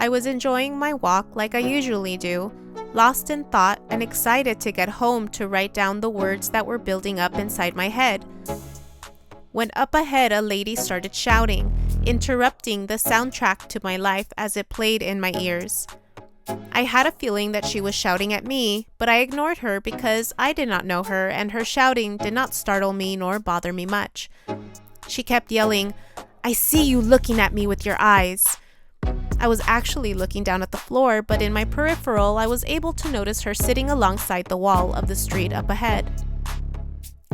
I was enjoying my walk like I usually do, lost in thought and excited to get home to write down the words that were building up inside my head. When up ahead a lady started shouting, interrupting the soundtrack to my life as it played in my ears. I had a feeling that she was shouting at me, but I ignored her because I did not know her and her shouting did not startle me nor bother me much. She kept yelling, "I see you looking at me with your eyes." I was actually looking down at the floor, but in my peripheral I was able to notice her sitting alongside the wall of the street up ahead.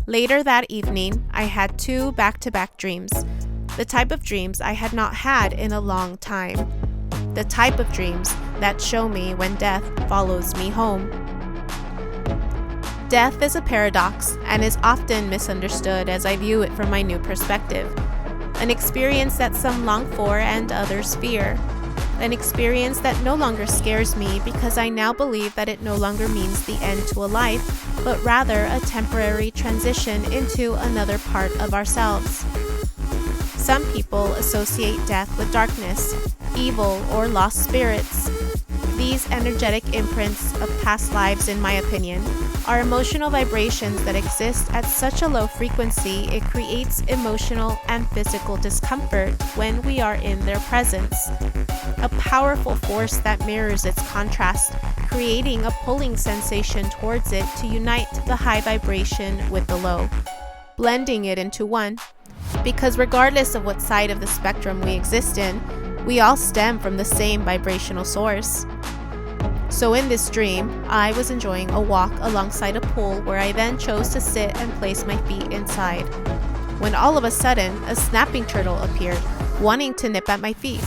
Later that evening, I had 2 back-to-back dreams, the type of dreams I had not had in a long time, the type of dreams that show me when death follows me home. Death is a paradox and is often misunderstood as I view it from my new perspective, an experience that some long for and others fear. An experience that no longer scares me because I now believe that it no longer means the end to a life, but rather a temporary transition into another part of ourselves. Some people associate death with darkness, evil, or lost spirits. These energetic imprints of past lives, in my opinion, are emotional vibrations that exist at such a low frequency it creates emotional and physical discomfort when we are in their presence. A powerful force that mirrors its contrast, creating a pulling sensation towards it to unite the high vibration with the low, blending it into one. Because regardless of what side of the spectrum we exist in, we all stem from the same vibrational source. So in this dream, I was enjoying a walk alongside a pool where I then chose to sit and place my feet inside, when all of a sudden a snapping turtle appeared, wanting to nip at my feet.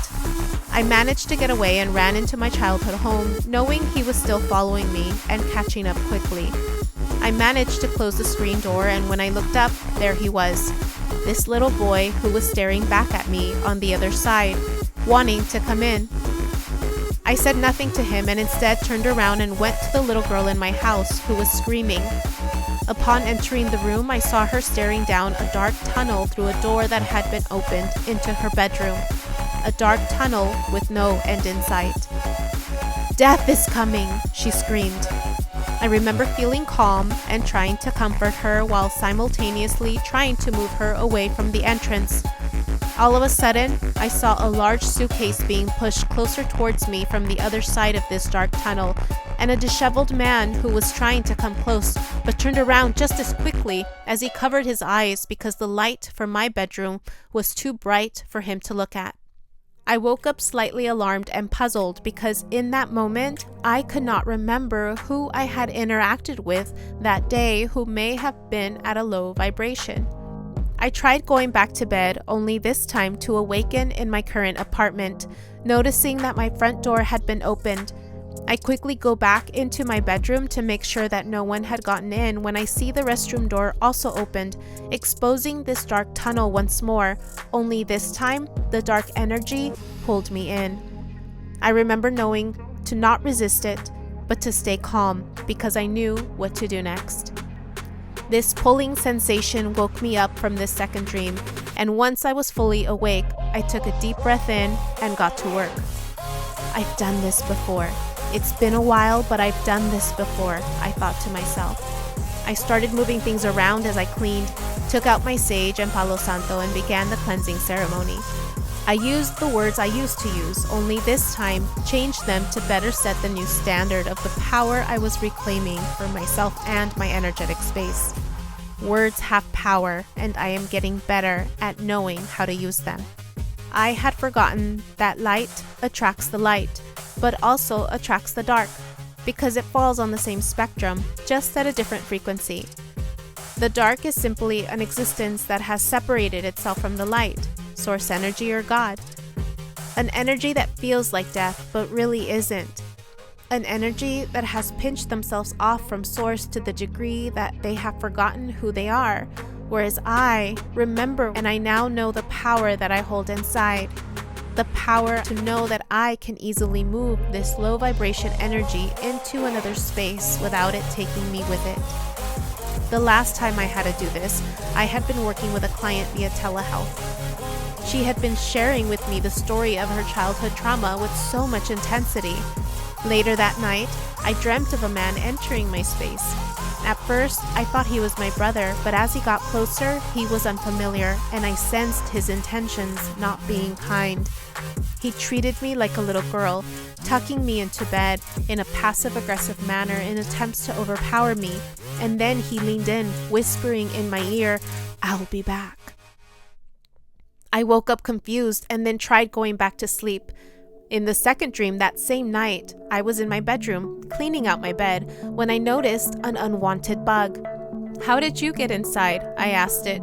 I managed to get away and ran into my childhood home, knowing he was still following me and catching up quickly. I managed to close the screen door, and when I looked up, there he was, this little boy who was staring back at me on the other side, wanting to come in. I said nothing to him and instead turned around and went to the little girl in my house who was screaming. Upon entering the room, I saw her staring down a dark tunnel through a door that had been opened into her bedroom. A dark tunnel with no end in sight. "Death is coming," she screamed. I remember feeling calm and trying to comfort her while simultaneously trying to move her away from the entrance. All of a sudden, I saw a large suitcase being pushed closer towards me from the other side of this dark tunnel, and a disheveled man who was trying to come close, but turned around just as quickly as he covered his eyes because the light from my bedroom was too bright for him to look at. I woke up slightly alarmed and puzzled because in that moment, I could not remember who I had interacted with that day who may have been at a low vibration. I tried going back to bed, only this time to awaken in my current apartment, noticing that my front door had been opened. I quickly go back into my bedroom to make sure that no one had gotten in when I see the restroom door also opened, exposing this dark tunnel once more, only this time the dark energy pulled me in. I remember knowing to not resist it, but to stay calm because I knew what to do next. This pulling sensation woke me up from this second dream, and once I was fully awake, I took a deep breath in and got to work. I've done this before. It's been a while, but I've done this before, I thought to myself. I started moving things around as I cleaned, took out my sage and palo santo, and began the cleansing ceremony. I used the words I used to use, only this time changed them to better set the new standard of the power I was reclaiming for myself and my energetic space. Words have power, and I am getting better at knowing how to use them. I had forgotten that light attracts the light, but also attracts the dark, because it falls on the same spectrum, just at a different frequency. The dark is simply an existence that has separated itself from the light, source energy or God. An energy that feels like death, but really isn't. An energy that has pinched themselves off from source to the degree that they have forgotten who they are, whereas I remember and I now know the power that I hold inside. The power to know that I can easily move this low vibration energy into another space without it taking me with it. The last time I had to do this, I had been working with a client via telehealth. She had been sharing with me the story of her childhood trauma with so much intensity. Later that night, I dreamt of a man entering my space. At first, I thought he was my brother, but as he got closer, he was unfamiliar, and I sensed his intentions not being kind. He treated me like a little girl, tucking me into bed in a passive-aggressive manner in attempts to overpower me, and then he leaned in, whispering in my ear, "I'll be back." I woke up confused and then tried going back to sleep. In the second dream that same night, I was in my bedroom, cleaning out my bed, when I noticed an unwanted bug. "How did you get inside?" I asked it.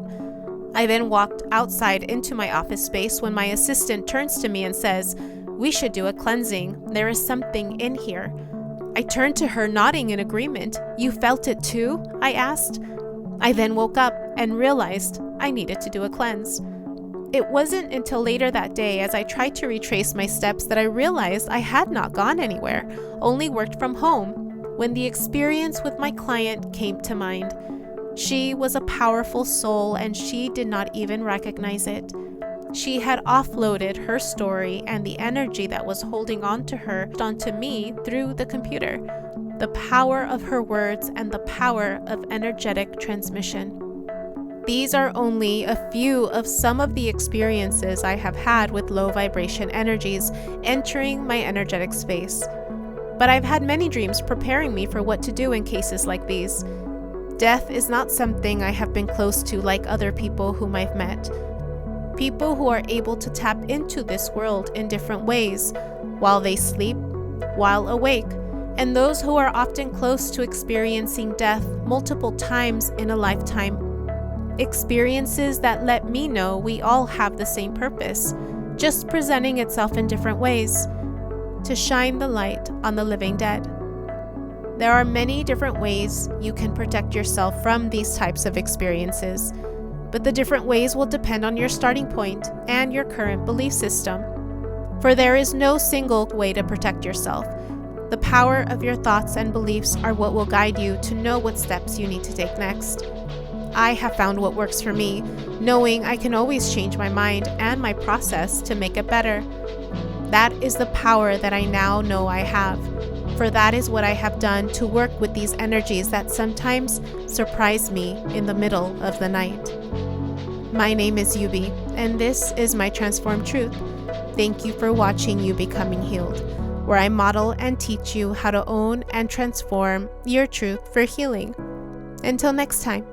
I then walked outside into my office space when my assistant turns to me and says, "We should do a cleansing. There is something in here." I turned to her, nodding in agreement. "You felt it too?" I asked. I then woke up and realized I needed to do a cleanse. It wasn't until later that day, as I tried to retrace my steps, that I realized I had not gone anywhere, only worked from home, when the experience with my client came to mind. She was a powerful soul, and she did not even recognize it. She had offloaded her story and the energy that was holding on to her onto me through the computer. The power of her words and the power of energetic transmission. These are only a few of some of the experiences I have had with low vibration energies entering my energetic space. But I've had many dreams preparing me for what to do in cases like these. Death is not something I have been close to like other people whom I've met. People who are able to tap into this world in different ways, while they sleep, while awake, and those who are often close to experiencing death multiple times in a lifetime. Experiences that let me know we all have the same purpose, just presenting itself in different ways, to shine the light on the living dead. There are many different ways you can protect yourself from these types of experiences, but the different ways will depend on your starting point and your current belief system. For there is no single way to protect yourself. The power of your thoughts and beliefs are what will guide you to know what steps you need to take next. I have found what works for me, knowing I can always change my mind and my process to make it better. That is the power that I now know I have, for that is what I have done to work with these energies that sometimes surprise me in the middle of the night. My name is Yubi, and this is my Transformed Truth. Thank you for watching You Becoming Healed, where I model and teach you how to own and transform your truth for healing. Until next time.